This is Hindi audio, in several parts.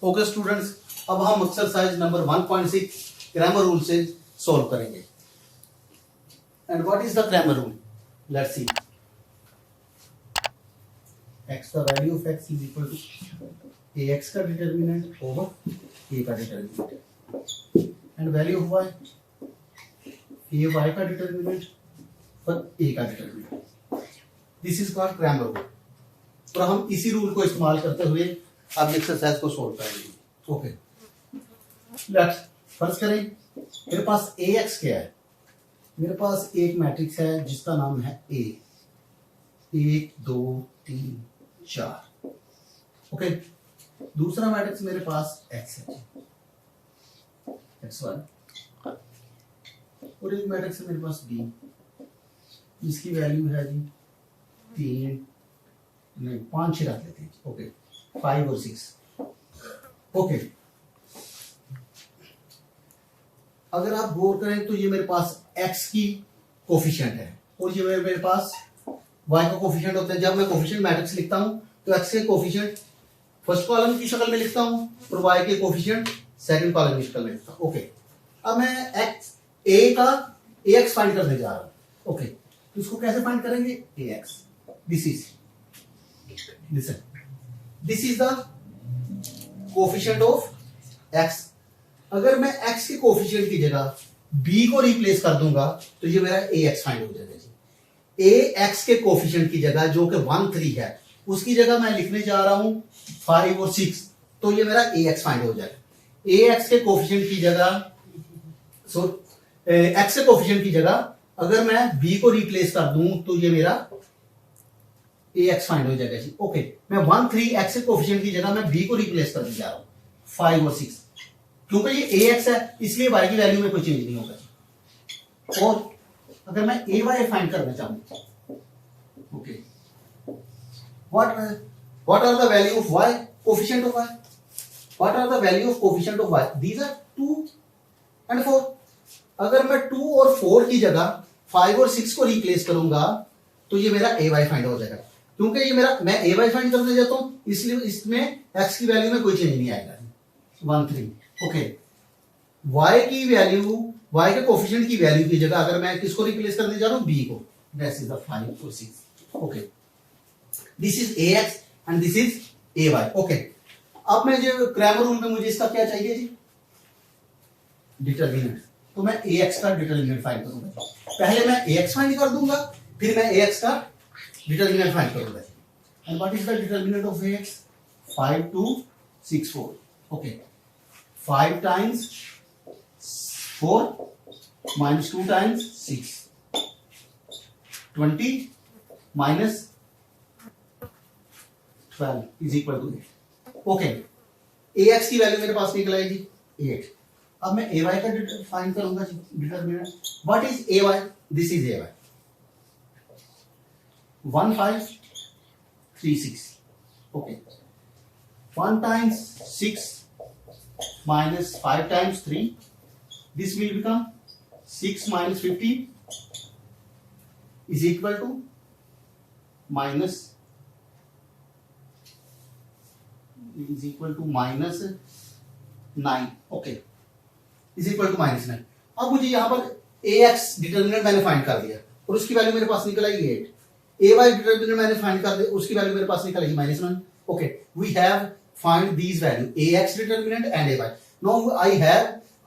ओके स्टूडेंट्स, अब हम एक्सरसाइज नंबर 1.6 ग्रामर रूल से सॉल्व करेंगे। And what is the grammar rule? Let's see. x the value of x is equal to ax का डिटरमिनेंट ओवर a का determinant and value of y ay का डिटरमिनेंट पर a का determinant. This is called grammar rule. और हम इसी रूल को इस्तेमाल करते हुए अब एक्सरसाइज को सोल्व करेंगे। ओके, लेट्स फर्स्ट करें। मेरे पास ax क्या है? मेरे पास एक मैट्रिक्स है जिसका नाम है a, 1 2 3 4। ओके, दूसरा मैट्रिक्स मेरे पास x है, x1, और एक मैट्रिक्स है मेरे पास b, इसकी वैल्यू है जी 3 नहीं 5 6 रख लेते हैं। ओके, 5 और 6। ओके, अगर आप गौर करें तो ये मेरे पास x की कोफिशिएंट है और ये मेरे पास y का कोफिशिएंट होता है। जब मैं कोफिशिएंट मैट्रिक्स लिखता हूं तो x के कोफिशिएंट फर्स्ट कॉलम की शक्ल में लिखता हूं और y के कोफिशिएंट सेकंड कॉलम की शक्ल में लिखता हूं। ओके, अब मैं ax फाइंड करने जा रहा हूं। ओके, तो इसको कैसे फाइंड करेंगे? ax, this is the coefficient of x। अगर मैं x के कोफिशिएंट की जगह b को रिप्लेस कर दूंगा तो ये मेरा ax फाइंड हो जाएगा जी। ax के कोफिशिएंट की जगह जो कि 1 3 है उसकी जगह मैं लिखने जा रहा हूं 5 और 6, तो ये मेरा ax फाइंड हो जाएगा। ax के कोफिशिएंट की जगह x के कोफिशिएंट की जगह अगर मैं b को रिप्लेस कर दूं तो ये मेरा ax फाइंड हो जाएगा जी। ओके, मैं 1 3 x के कोफिशिएंट की जगह मैं b को रिप्लेस करने जा रहा हूं 5 और 6, क्योंकि ये ax है इसलिए y की वैल्यू में कोई चेंज नहीं होगा। और अगर मैं ay फाइंड करना चाहूं, okay, what are the value of y, coefficient of y? What are the value of coefficient of y? These are 2 and 4। अगर मैं 2 और 4 की जगह 5 और 6 को रिप्लेस करूंगा तो ये मेरा ay फाइंड हो जाएगा। क्योंकि ये मेरा मैं ay फाइंड करने जाता हूं इसलिए इसमें x की वैल्यू में कोई चेंज नहीं आएगा 1 3। ओके, y की वैल्यू, y के कोफिशिएंट की वैल्यू की जगह अगर मैं किसको रिप्लेस करने जा रहा हूं? b को। दैट इज द 5 और 6। Okay, this is ax and this is ay। Okay, अब मैं जो ग्रामर रूल में मुझे इसका क्या चाहिए जी? डिटरमिनेंट। तो मैं ax का डिटरमिनेंट फाइंड करूंगा। पहले मैं ax फाइंड कर दूंगा, फिर मैं ax का डिटरमिनेंट फाइंड करूंगा। And what is the determinant of ax? 5 2 6 4। Okay, 5 times 4 minus 2 times 6, 20 minus 12 is equal to 8। Okay, ax की वैल्यू मेरे पास निकल आएगी 8। अब मैं ay का फाइंड करूंगा determinant. What is ay? This is ay 1 5 3 6। Okay, 1 times 6 minus 5 times 3, this will become 6 minus 15 is equal to minus -9। Okay, is equal to -9। अब मुझे यहां पर ax डिटरमिनेंट मैंने फाइंड कर दिया और उसकी वैल्यू मेरे पास निकल आएगी 8। ay डिटरमिनेंट मैंने फाइंड कर दिया, उसकी वैल्यू मेरे पास निकल आएगी -1। Okay, we have find these value ax determinant and ay। now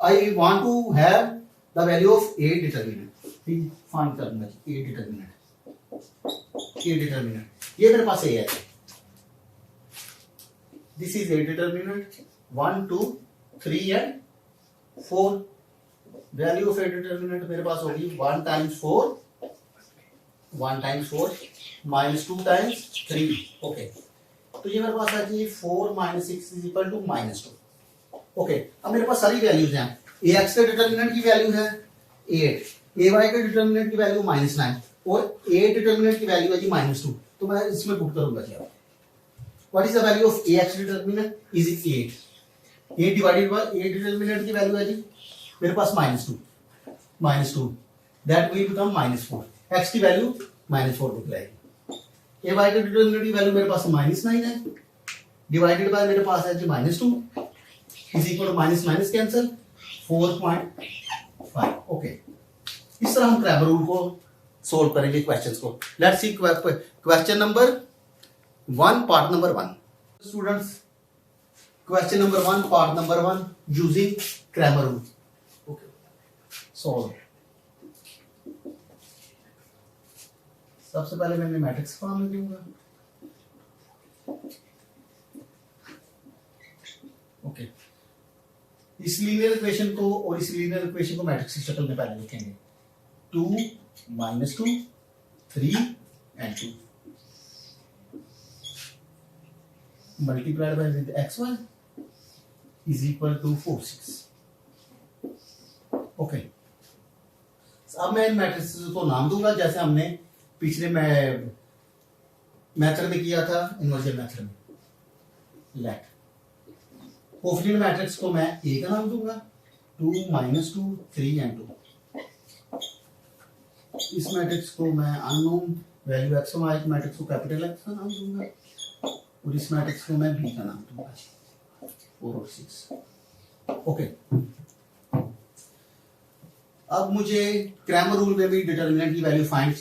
I want to have the value of a determinant। find करना a determinant ये मेरे पास a है। this is a determinant 1 2 3 and 4। value of a determinant मेरे पास होगी 1 times 4 minus 2 times 3। ओके, तो ये मेरे पास है जी 4 minus 6 is equal to -2। Okay, अब मेरे पास सारी वैल्यूज हैं। ax के डिटरमिनेंट की वैल्यू है 8, ay के डिटरमिनेंट की वैल्यू -9 और a डिटरमिनेंट की वैल्यू है जी -2। तो मैं इसमें पुट करूंगा जी। What is the value of ax determinant? Is 8। 8 divided by a determinant की वैल्यू है जी मेरे पास -2 दैट विल बिकम -4। x की वैल्यू -4 निकलेगी। ए वाई के डिटरमिनेंट की वैल्यू मेरे पास -9 है, डिवाइडेड बाय मेरे पास है जी -2। Is equal to minus minus cancel 4.5। Okay, इस तरह हम क्रैमर रूल को सोल्व करेंगे क्वेश्चंस को। Let's see question number 1 part number 1। Students, question number 1 part number 1 using Cramer rule. Okay, solve. सबसे पहले मैंने मैट्रिक्स फॉर्म में दूंगा। ओके, इस लीनियर इक्वेशन को और इस लीनियर इक्वेशन को मैट्रिक्स की शक्ल में पहले लिखेंगे। 2 - 2 3 and 2 multiplied by with xy is equal to 4 6। Okay, अब मैं इन मैट्रिक्स को नाम दूंगा जैसे हमने पिछले मेथड में किया था, इन्वर्जन मेथड में। लेट कोफिशिएंट मैट्रिक्स को मैं ए का नाम दूंगा, 2 - 2 3 and 2। इस मैट्रिक्स को मैं अननोन वैल्यू एक्स और वाई मैट्रिक्स को कैपिटल एक्स का नाम दूंगा और इस मैट्रिक्स को मैं बी का नाम दूंगा 4 और 6। ओके, अब मुझे क्रैमर रूल में भी डिटरमिनेंट की वैल्यू फाइंड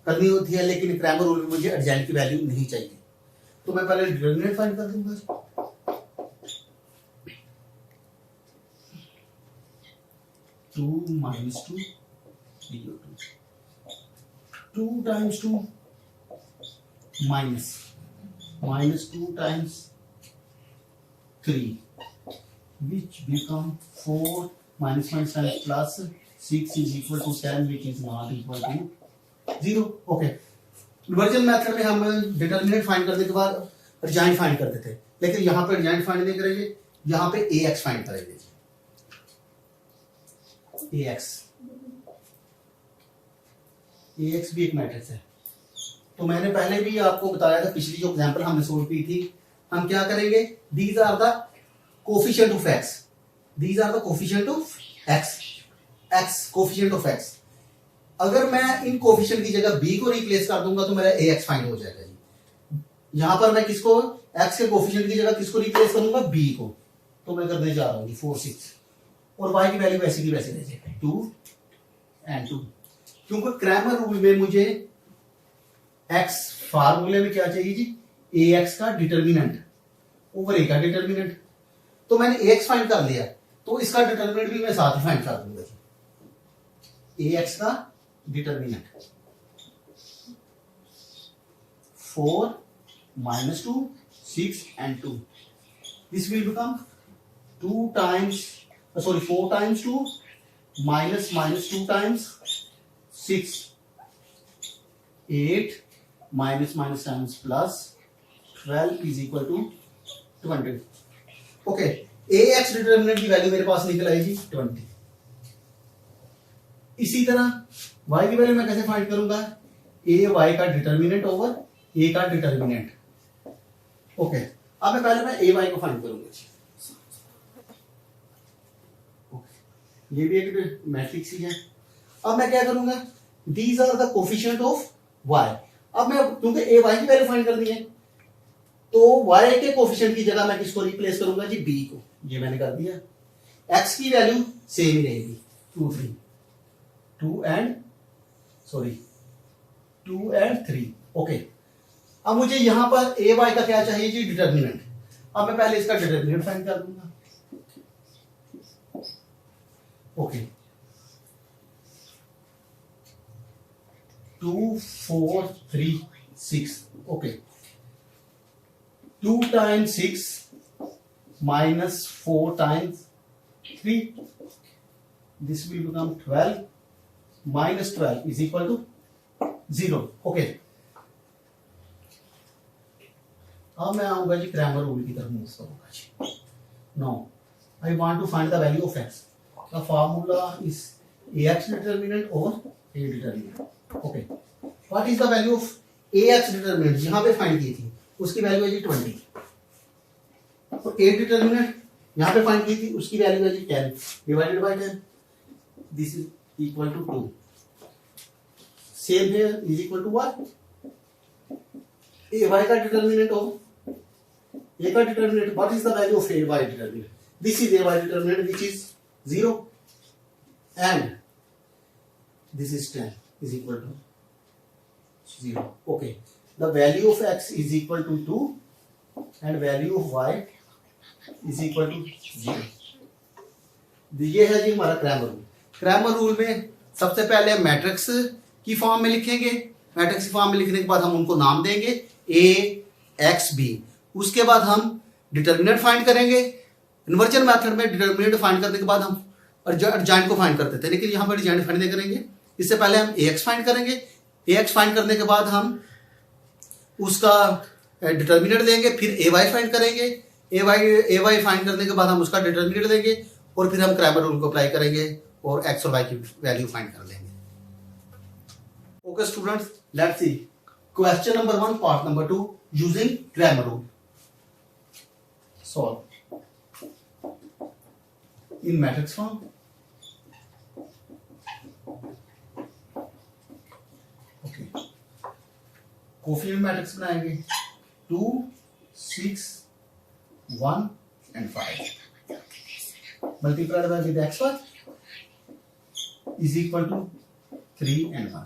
करनी होती है, लेकिन क्रैमर रूल में मुझे एडजॉइंट की वैल्यू नहीं चाहिए, तो मैं पहले डिटरमिनेंट फाइंड कर दूंगा। 2 - 2 2 times 2 minus 2 times 3, which become 4 minus times plus 6 is equal to 10, which is not equal to 0। Okay, inversion method में हम डिटरमिनेंट फाइंड करने के बाद एडजॉइंट फाइंड करते थे, लेकिन यहाँ पे एडजॉइंट फाइंड नहीं करेंगे, यहाँ पे ax फाइंड करेंगे। ax भी एक मैट्रिक्स है, तो मैंने पहले भी आपको बताया था, पिछली जो एग्जांपल हमने सोल्व की थी, हम क्या करेंगे, these are the coefficient of x, these are the coefficient of x coefficient of x। अगर मैं इन कोफिशिएंट की जगह b को रिप्लेस कर दूंगा तो मेरा ax फाइंड हो जाएगा जी। यहां पर मैं किसको x के कोफिशिएंट की जगह किसको रिप्लेस करूंगा, b को, तो मैं करने जा रहा हूं 4 6 और y की वैल्यू वैसे की वैसे रह जाएगी 2 and 2, क्योंकि क्रैमर रूल में मुझे x फार्मूले में क्या चाहिए जी, ax का डिटरमिनेंट ओवर a का डिटरमिनेंट। तो मैंने ax फाइंड कर लिया, तो इसका डिटरमिनेंट भी मैं साथ ही फाइंड कर दूंगा जी, ax का determinant 4 - 2 6 and 2, this will become 4 times 2 minus 2 times 6 8 minus times plus 12 is equal to 20। Okay, ax determinant की वैल्यू मेरे पास निकल आएगी 20। इसी तरह y की वैल्यू मैं कैसे फाइंड करूंगा, ay का डिटरमिनेंट ओवर a का डिटरमिनेंट। ओके, अब मैं ay को फाइंड करूंगा। ये भी एक मैट्रिक्स ही है। अब मैं क्या करूंगा, these are the coefficient of y। अब मैं क्योंकि a y की वैल्यू फाइंड करनी है, तो y के कोफिशिएंट की जगह मैं किसको रिप्लेस करूंगा जी, b को। ये मैंने कर दिया। x की वैल्यू सेम ही रहेगी 2 and 3। ओके, अब मुझे यहां पर a y का क्या चाहिए जी, डिटरमिनेंट। अब मैं पहले इसका डिटरमिनेंट फाइंड कर दूंगा। Okay, 2 4 3 6। Okay, 2 times 6 minus 4 times 3, this will become 12 minus 12 is equal to 0। Okay, अब मैं आऊंगा जी क्रैमर रूल की तरफ मूव करूंगा जी। Now I want to find the value of x। The formula is ax determinant over a determinant। Okay, what is the value of ax determinant? यहाँ पे फाइंड की थी, उसकी वैल्यू है जी 20। तो a determinant यहाँ पे फाइंड की थी, उसकी वैल्यू है जी 10 divided by 10, this is equal to 2। Same here is equal to what, a y का डिटरमिनेंट हो, a का determinant, what is the value of a y determinant, This is ay determinant which is 0 and this is 10 is equal to 0. Okay, the value of x is equal to 2 and value of y is equal to 0. ये है जी हमारा क्रैमर रूल। क्रैमर रूल में सबसे पहले हम मैट्रिक्स की फॉर्म में लिखेंगे। मैट्रिक्स की फॉर्म में लिखने के बाद हम उनको नाम देंगे a x b। उसके बाद हम डिटर्मिनेंट फाइंड करेंगे। इन्वर्जन मेथड में डिटर्मिनेंट फाइंड करने के बाद हम अर्जेंट को फाइंड करते थे, लेकिन यहाँ पर अर्जेंट फाइंड नहीं करेंगे। इससे पहले हम ax फाइंड करेंगे। ax फाइंड करने के बाद हम उसका डिटर्मिनेंट देंगे, फिर ay फाइंड करेंगे। ay फाइंड करने के बाद हम उसका डिटर्मिनेंट देंगे और फिर हम क्रैमर रूल को अप्लाई करेंगे और x और y की वैल्यू फाइंड कर लेंगे। Okay students, let's see question number 1 part number 2 using Cramer rule. Solve in matrix form. Okay, coefficient matrix बनाएंगे 2 6 1 and 5 multiplied by with xy is equal to 3 and 1।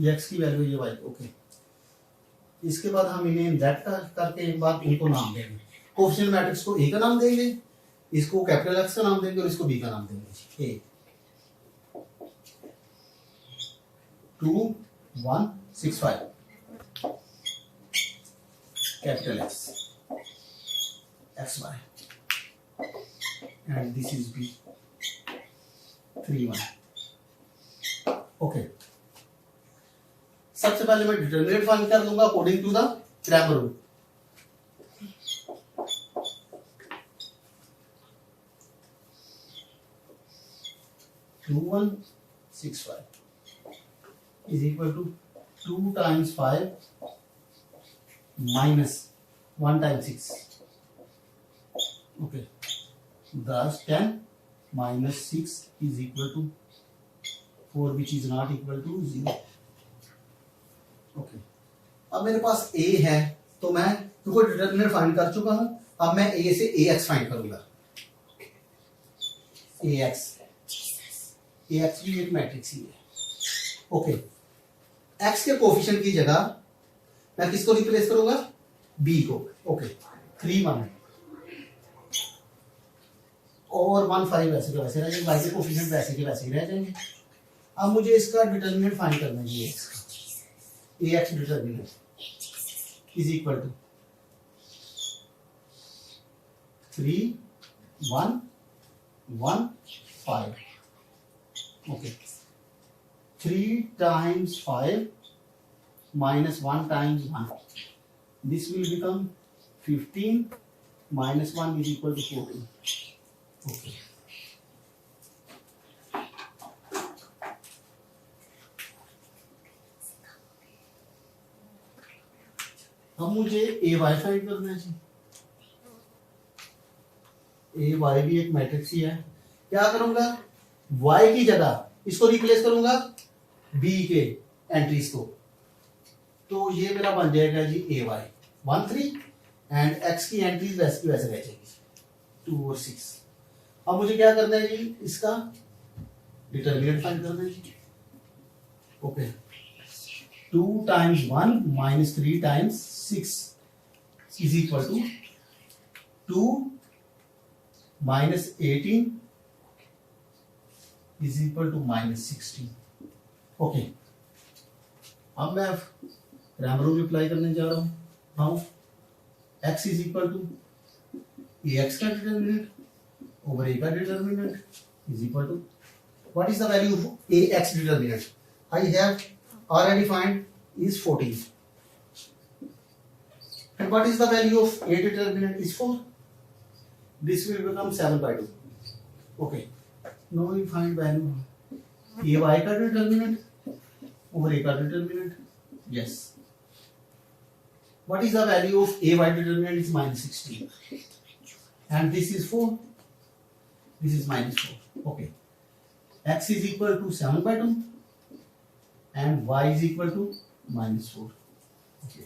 ये x की वैल्यू, ये y। ओके, इसके बाद हम इन्हें इंजेक्ट करके बाद इनको नाम देंगे। कोफिशिएंट मैट्रिक्स को a का नाम देंगे, इसको कैपिटल X का नाम देंगे और इसको b का नाम देंगे। a 2 1 6 5 capital X xy and this is b 3 1। Okay, सबसे पहले मैं डिटर्मिनेंट फाइंड कर लूंगा according to the Cramer rule. Two 1 6 5 is equal to 2 times 5 minus 1 times 6। okay, thus 10 minus 6 is equal to 4 which is not equal to 0। okay, अब मेरे पास a है तो मैं क्योंकि डिटर्मिनेंट फाइंड कर चुका हूं, अब मैं a से ax फाइंड करूंगा। ax भी एक मैट्रिक्स ही है। ओके, x के कोफिशिएंट की जगह मैं किसको रिप्लेस करूंगा? b को। ओके, 3 1 और 1 5 वैसे के वैसे रह जाएंगे, y के कोफिशिएंट वैसे के वैसे ही रह जाएंगे। अब मुझे इसका डिटर्मिनेंट फाइंड करना है। ax determinant is equal to 3 1 1 5। Okay, 3 times 5 minus 1 times 1, this will become 15 minus 1 is equal to 14। okay, अब मुझे ay फाइंड करना है। ay भी एक मैट्रिक्स ही है। क्या करूंगा? y की जगह इसको रिप्लेस करूंगा b के एंट्रीज को, तो ये मेरा बन जाएगा जी ay 1 3 एंड x की एंट्रीज वैसे की वैसे रह जाएगी 2 और 6। अब मुझे क्या करना है जी? इसका डिटर्मिनेंट फाइंड करना है जी। Okay, 2 times 1 minus 3 times 6 is equal to 2 minus 18 is equal to minus 16। Okay, अब मैं क्रैमर रूल अप्लाई करने जा रहा हूं। How? x is equal to ax का डिटर्मिनेंट over a का determinant is equal to what is the value of ax determinant? I have already find is 14 and what is the value of a determinant is 4। this will become 7 by 2। okay, now we find value ay का determinant over a का determinant। yes, what is the value of ay determinant is minus 16 and this is 4, this is minus 4। okay, x is equal to 7 by 2 and y is equal to minus 4। okay,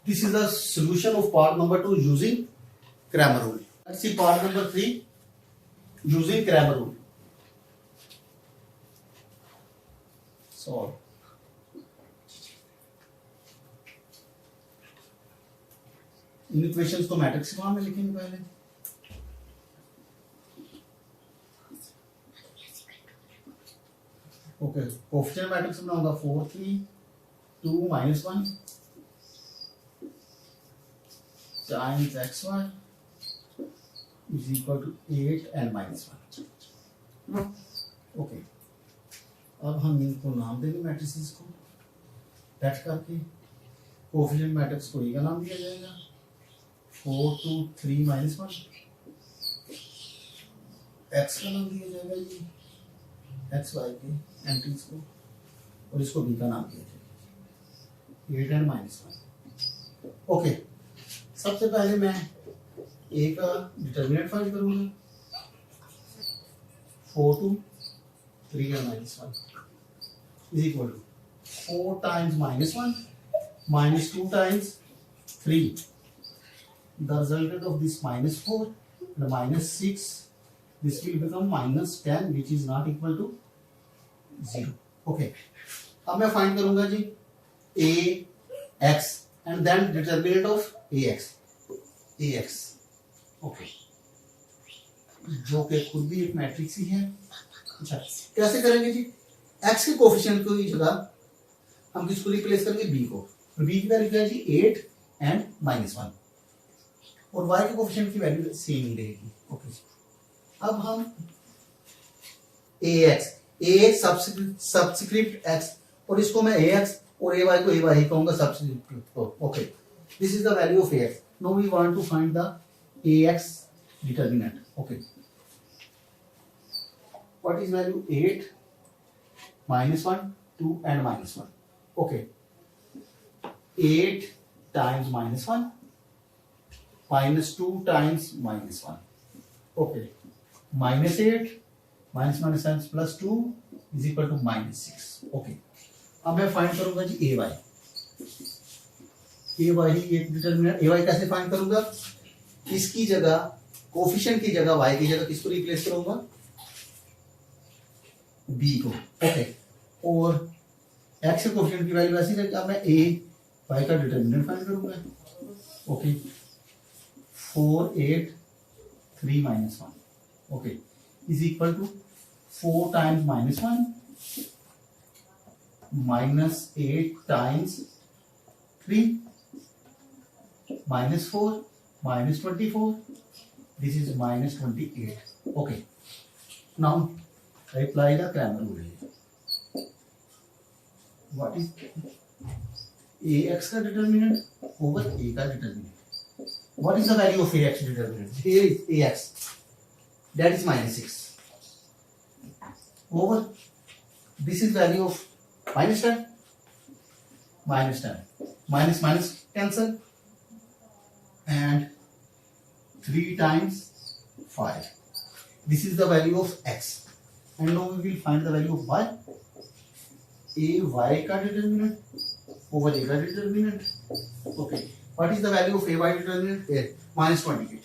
this is the solution of part number 2 using Cramer rule. Let's see part number 3 using Cramer rule. Solve. In equations को मैट्रिक्स फॉर्म में लिखेंगे पहले. ओके, कोएफिशिएंट मैट्रिक्स बनाऊंगा 4 3 2 -1 times xy is equal to 8 and -1. Okay, अब हम इनको नाम देंगे मैट्रिसेस को. बैठ करके कोएफिशिएंट मैट्रिक्स को ए का नाम दिया जाएगा 4 2 3 -1. एक्स का नाम दिया जाएगा जी एक्स वाई के एंट्रीज को, और इसको बी का नाम दिया जाएगा 8 and -1. ओके, सबसे पहले मैं ए का डिटर्मिनेंट फाइंड करूंगा 4 2 3 and -1 is equal to 4 times -1 minus 2 times 3. The resultant of this -4 and -6, this will become -10, which is not equal to 0. Okay. अब मैं फाइंड करूंगा जी ax and then determinant of ax. Okay. जो कि खुद भी एक मैट्रिक्स ही है. अच्छा, कैसे करेंगे जी? x के कोफिशिएंट की जगह हम किसको रिप्लेस करेंगे? b को. b की वैल्यू क्या है जी 8 and -1, और y के कोफिशिएंट की वैल्यू सेम ही रहेगी. ओके, अब हम ax a सबस्क्रिप्ट x, और इसको मैं ax और ay को ay ही कहूंगा subscript. Okay, this is the value of ax. Now we want to find the ax determinant. Okay, what is value 8 -1 2 and -1. okay, 8 times -1 minus 2 times -1. okay, -8 minus -1 plus 2 is equal to -6. okay, अब मैं फाइंड करूंगा जी ay ही एक डिटरमिनेंट. ay कैसे फाइंड करूंगा? इसकी जगह कोफिशिएंट की जगह y की जगह किसको रिप्लेस करूंगा? b को. ओके, और x के कोफिशिएंट की वैल्यू ऐसी रहेगी. अब मैं a y का डिटरमिनेंट फाइंड करूंगा. Okay, 4 8 3 -1. Okay, is equal to 4 times -1 minus 8 times 3 -4 -24. This is -28. okay, now I apply the Cramer rule. What is ax का determinant over a का determinant? What is the value of ax determinant? Here is ax, that is -6, over this is value of -10. minus minus cancel, and 3 times 5. This is the value of x. And now we will find the value of y. ay का determinant over a का determinant. Okay, what is the value of ay determinant? Here -28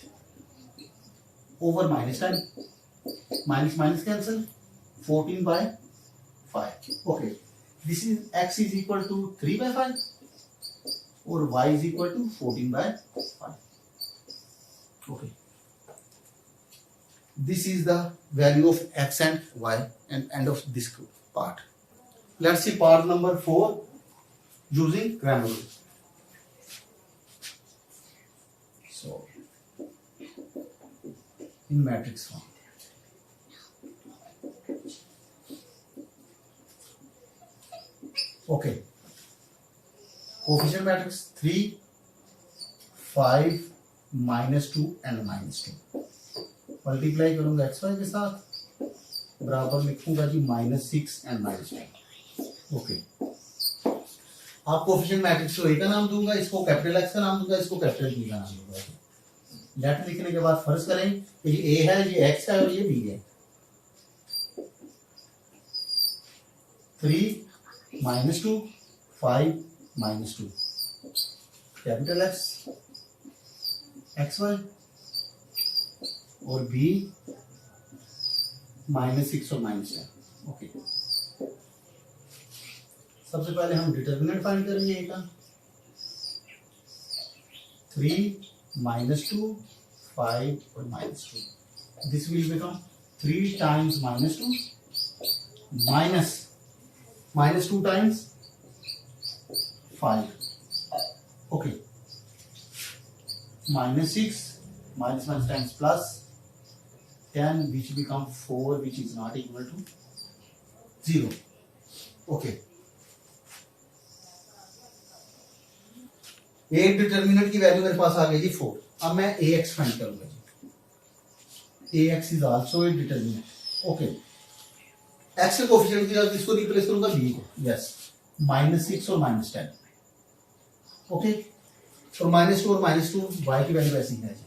over -10. minus minus cancel, 14 by 5. Okay, this is x is equal to 3 by 5 or y is equal to 14 by 5. Okay, this is the value of x and y and end of this part. Let's see part number 4 using Cramer rule. So in matrix form. Okay, coefficient matrix 3, 5, -2 and -2. Multiply करूंगा एक्स वाई के साथ, बराबर लिखूंगा जी -6 and -2. ओके, आप कोएफिशिएंट मैट्रिक्स को ए का नाम दूंगा, इसको कैपिटल एक्स का नाम दूंगा, इसको कैपिटल बी का नाम दूंगा. लेट लिखने के बाद फर्ज करें कि ये ए है, ये एक्स है और ये बी है. 3 -2 5 -2 कैपिटल एक्स एक्स वाई और बी -6 और -10। ओके, सबसे पहले हम डिटर्मिनेंट फाइंड करेंगे ए का। 3 -2 5 और -2, this will become 3 times -2 -2 times 5। Okay, -6 minus times plus 10, which become 4, which is not equal to 0. Okay, एक डिटर्मिनेंट की वैल्यू मेरे पास आ गई जी 4। अब मैं ax फाइंड करूंगा जी। ax is also a determinant. Okay, x के कोफिशिएंट की जगह किसको रिप्लेस करूंगा? b को। यस, -6 और -10। ओके, और -2 और -2 y की वैल्यू ऐसी है।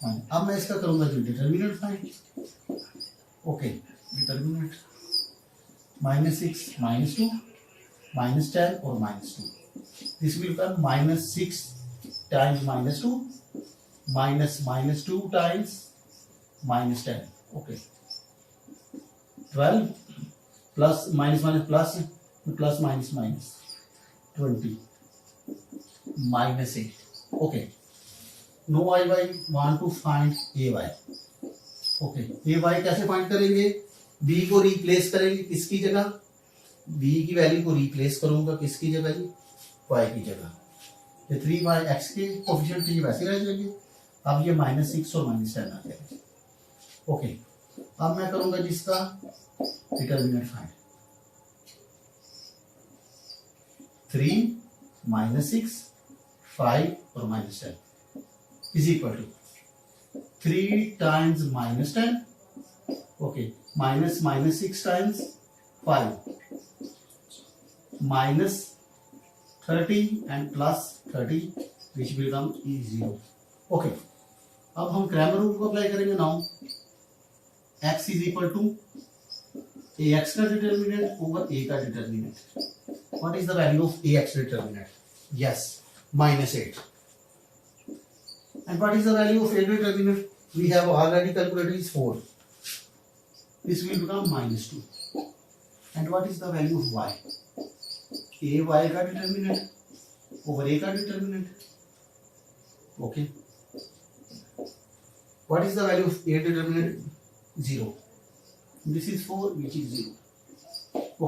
अब मैं इसका करूंगा जो डिटर्मिनेंट फाइंड। ओके, डिटर्मिनेंट -6 -2 -10 और -2, this will come -6 times -2 -2 times -10। Okay, 12 plus minus minus plus plus minus minus 20 -8। Okay, no I Y want to find A Y. Okay, A Y कैसे फाइंड करेंगे? बी को रिप्लेस करेंगे किसकी जगह? बी की वैल्यू को रिप्लेस करूंगा किसकी जगह जी? वाई की जगह। ये 3y x के कोफिशिएंट थे वैसे रह जाएंगे। अब ये -6 और -10 आ जाएगा। ओके, अब मैं करूंगा जिसका डिटर्मिनेंट फाइंड। 3 -6 5 और -10 is equal to 3 times -10, okay, minus -6 times 5, -30 and plus 30, which will become E0. Okay, अब हम क्रैमर रूल को अप्लाई करेंगे। Now x is equal to ax का डिटर्मिनेंट ओवर a का determinant. What is the value of ax determinant? Yes, -8. And what is the value of a determinant? We have already calculated is 4. This will become -2. And what is the value of y? A y का determinant over a का determinant. Okay. What is the value of a determinant? 0. This is 4, which is 0.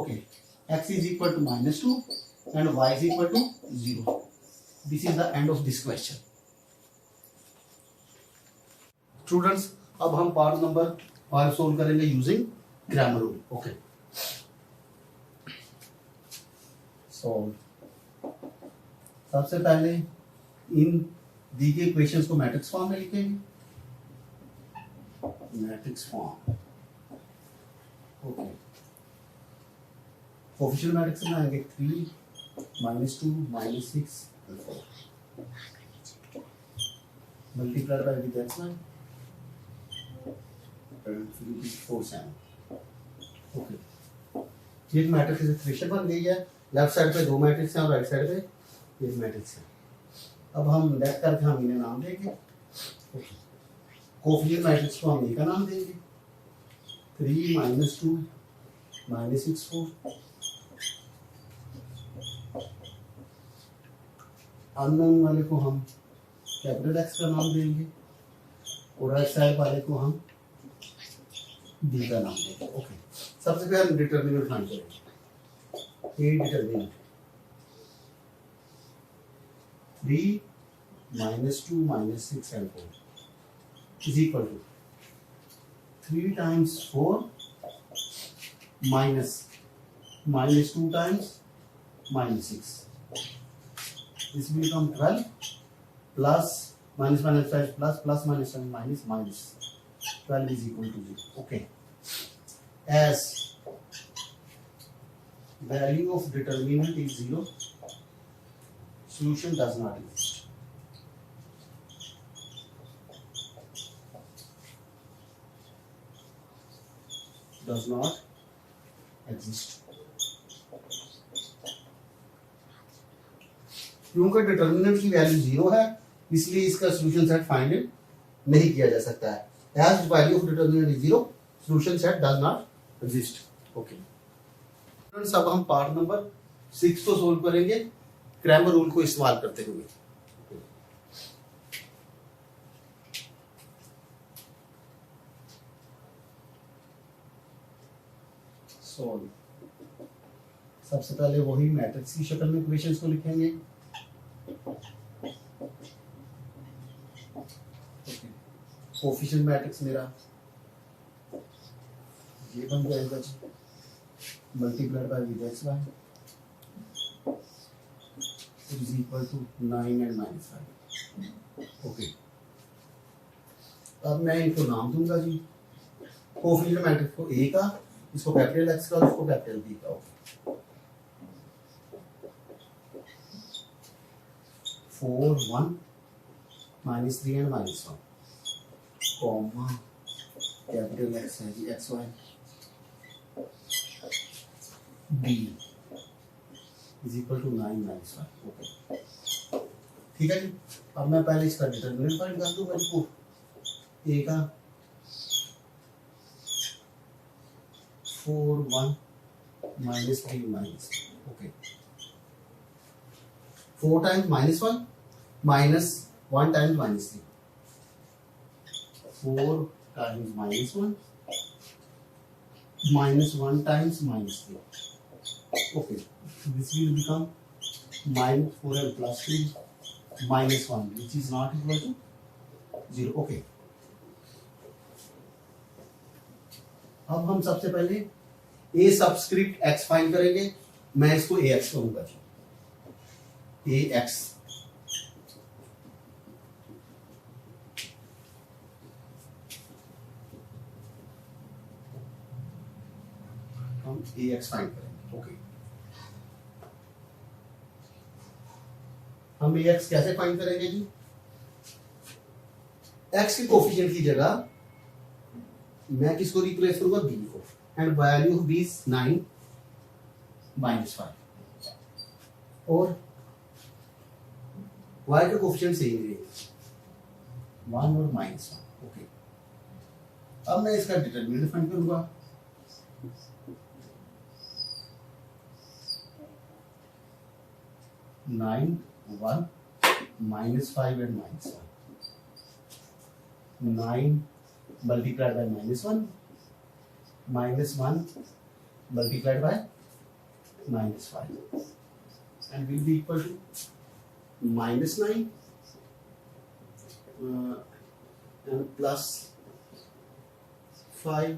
Okay. X is equal to -2 and y is equal to 0. This is the end of this question. Students, अब हम पार्ट नंबर 5 सोल्व करेंगे using grammar rule. Okay, solve. सबसे पहले इन दी गए इक्वेशंस को मैट्रिक्स फॉर्म में लिखेंगे। Matrix form. Okay, coefficient matrix में आएंगे 3 -2 -6 and 4 multiplied by the x line and 3 4 7। Okay, ये मैट्रिक्स इक्वेशन बन गई है। लेफ्ट साइड पे 2 मैट्रिक्स हैं और राइट साइड पे 1 मैट्रिक्स है। अब हम लेफ्ट करके हम इन्हें नाम देंगे। ओके, कोफिशिएंट मैट्रिक्स को हम ए का नाम देंगे। 3 -2 -6 4। अननोन वाले को हम कैपिटल एक्स का नाम देंगे और राइट साइड वाले को हम डी का नाम देंगे। ओके, सबसे पहले हम डिटर्मिनेंट फाइंड करेंगे। ए determinant 3 -2 -6 and 4 is equal to 3 times 4 minus -2 times -6. This will become 12 plus minus 5 plus minus 7 minus 12 is equal to 0. Okay, as value of determinant is 0, solution does not exist. Does not exist. क्योंकि डिटर्मिनेंट की वैल्यू 0 है, इसलिए इसका सॉल्यूशन सेट फाइंड नहीं किया जा सकता है. As value of determinant is 0, solution set does not exist. Okay. Students, अब हम पार्ट नंबर 6 को सोल्व करेंगे क्रैमर रूल को इस्तेमाल करते हुए. सोल्व. सबसे पहले वही मैट्रिक्स की शक्ल में इक्वेशंस को लिखेंगे. कोफिशिएंट मैट्रिक्स मेरा ये बन जाएगा जी, multiplied by with X Y is equal to 9 and -5. Okay, अब मैं इनको नाम दूंगा जी. कोफिशिएंट मैट्रिक्स को ए का, इसको कैपिटल एक्स का, इसको कैपिटल बी का. Okay, 4 1 -3 and -1 comma capital X है जी, X Y B is equal to 9 -1. Okay, ठीक है जी. अब मैं पहले इसका डिटरमिनेंट फाइंड कर दूंगा जी. ए का 4 1 -3 -1. Okay, 4 times -1 -1 times -3. 4 times -1 -1 times -3. Okay, this will become -4 and plus 3 -1, which is not equal to 0. Okay, अब हम सबसे पहले a सबस्क्रिप्ट x फाइंड करेंगे. मैं इसको ax कहूंगा जी, ax. हम ax फाइंड करेंगे. ओके, हम ax कैसे फाइंड करेंगे जी? x के कोफिशिएंट की जगह मैं किसको रिप्लेस करूंगा? b को. And value of b is 9 -5 और y का कोफिशिएंट सेम है 1 और -1. ओके, अब मैं इसका डिटरमिनेंट फाइंड करूंगा. -9 1 -5 and -1. 9 multiplied by -1 -1 multiplied by -5 and will be equal to -9 and plus 5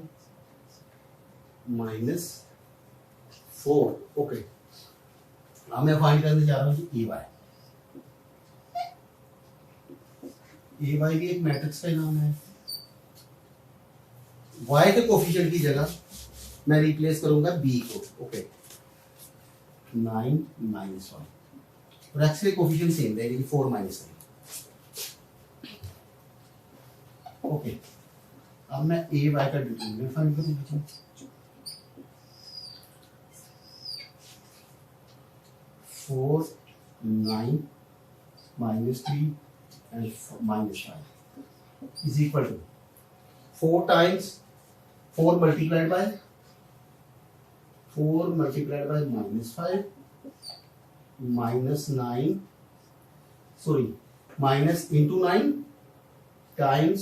-4. Okay, अब मैं फाइंड करने जा रहा हूँ ए वाई. ए वाई भी एक मैट्रिक्स का नाम है. y के कोफिशिएंट की जगह मैं रिप्लेस करूंगा b को. ओके, 9 -1 और x के कोफिशिएंट सेम रहेगी 4 -3. ओके, अब मैं a y का डिटरमिनेंट फाइंड करूंगा. 4 9 -3 and -5 is equal to 4 times 4 multiplied by -5 -9, sorry, minus into 9 times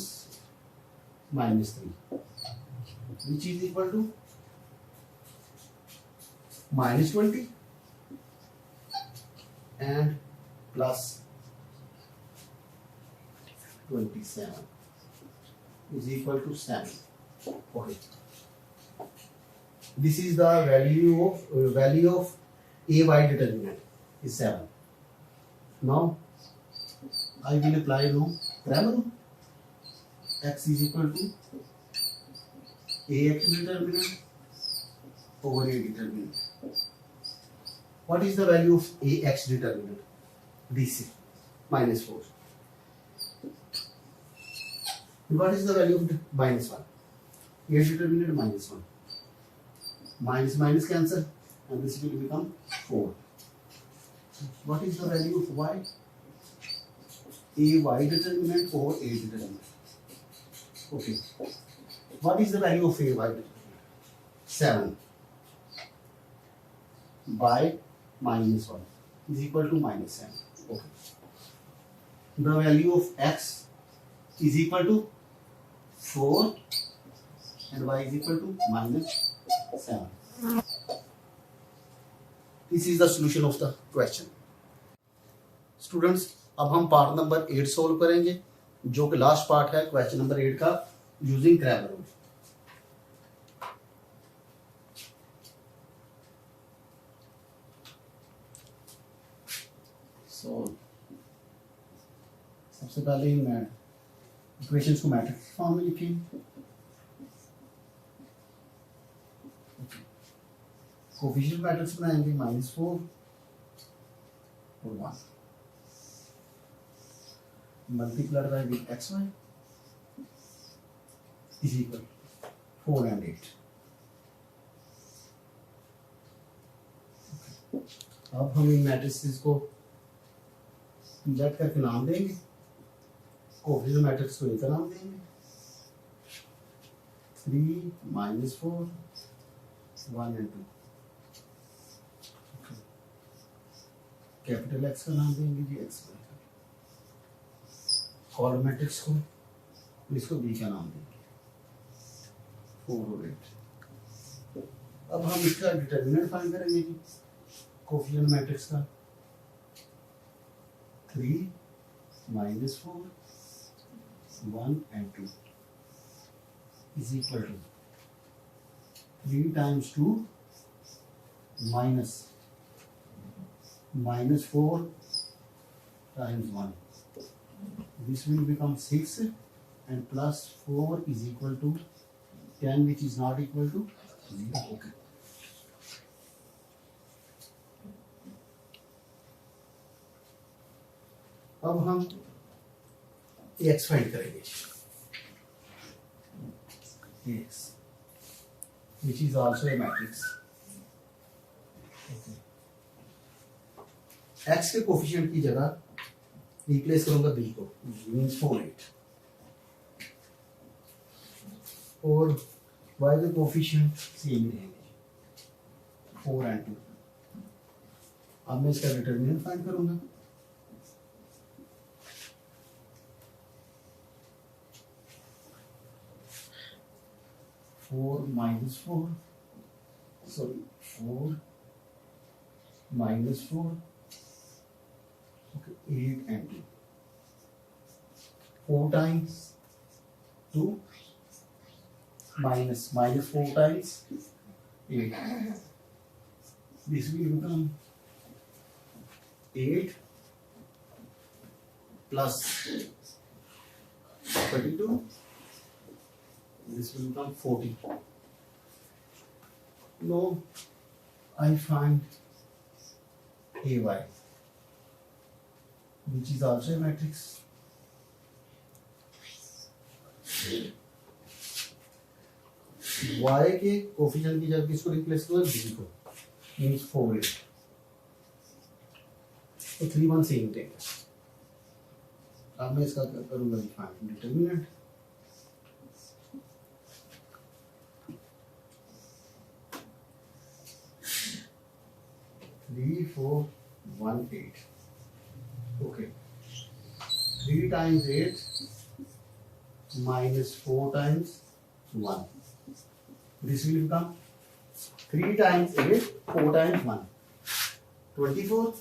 -3, which is equal to -20 and plus 27 is equal to 7. Okay, this is the value of ay determinant is 7. Now I will apply now Cramer rule. X is equal to ax determinant over a determinant. What is the value of ax determinant? DC -4. What is the value of -1? A determinant -1. Minus minus cancel and this will become 4. What is the value of y? A y determinant over a determinant. Okay. What is the value of AY? 7 by minus 1 is equal to minus 7. Okay. The value of X is equal to 4 and Y is equal to minus 7. This is the solution of the question. Students, अब हम पार्ट नंबर 8 सोल्व करेंगे, जो कि लास्ट पार्ट है क्वेश्चन नंबर 8 का, यूजिंग क्रैमर रूल। सबसे पहले मैं इक्वेशंस को मैट्रिक्स फॉर्म में लिखेंगे। कोफिशिएंट मैट्रिक्स बनाएंगे -4 और 1 multiplied by with xy is equal 4 and 8। अब हम इन मैट्रिसेस को इंजेक्ट करके नाम देंगे। कोफिशिएंट मैट्रिक्स को इनका नाम देंगे 3 -4 1 and 2। कैपिटल एक्स का नाम देंगे जी एक्स वाई का। कॉलम मैट्रिक्स को इसको बी का नाम देंगे 4 और 8। अब हम इसका डिटर्मिनेंट फाइंड करेंगे जी कोफिशिएंट मैट्रिक्स का 3 -4 1 and 2 is equal to 3 times 2 minus 4 times 1. This will become 6 and plus 4 is equal to 10, which is not equal to 0. Okay. अब हम x फाइंड करेंगे x, which is also a matrix. Okay. x के कोफिशिएंट की जगह रिप्लेस करूंगा b को, मींस 4 8 और y के कोफिशिएंट सेम ही रहेंगे 4 and 2। अब मैं इसका डिटरमिनेंट फाइंड करूंगा। Four -4 okay 8 and 2 4 times 2 minus 4 times 8, this will become 8 plus 32, this will become 40. Now I find AY, which is also a matrix. Y के कोफिशिएंट की जगह किसको रिप्लेस करो? B को, मींस 4 8 तो 3 1 सेम टेक। अब मैं इसका करूंगा determinant. Three, 4, 1, 8. Okay. 3 times 8 minus 4 times 1. This will become 3 times 8, 4 times 1. 24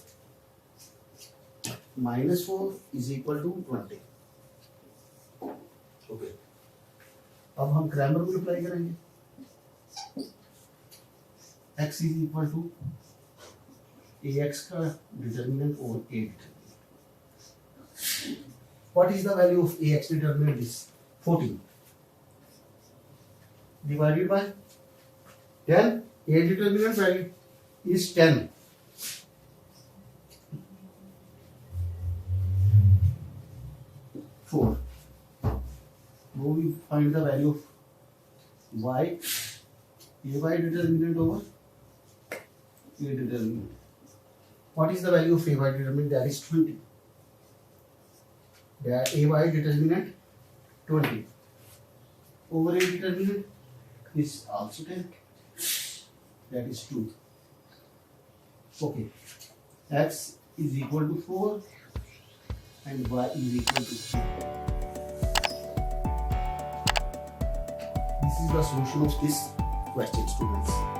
minus 4 is equal to 20. Okay. अब हम क्रैमर रूल अप्लाई करेंगे। x is equal to ax का डिटरमिनेंट और a determinant. What is the value of ax determinant? Is 14 divided by 10. A determinant value is 10. Now we find the value of y, ay determinant over a determinant. What is the value of ay determinant? That is 20. That ay determinant 20. over a determinant is also 10. That is 2. Okay. X is equal to 4 and y is equal to 3. This is the solution of this question, students.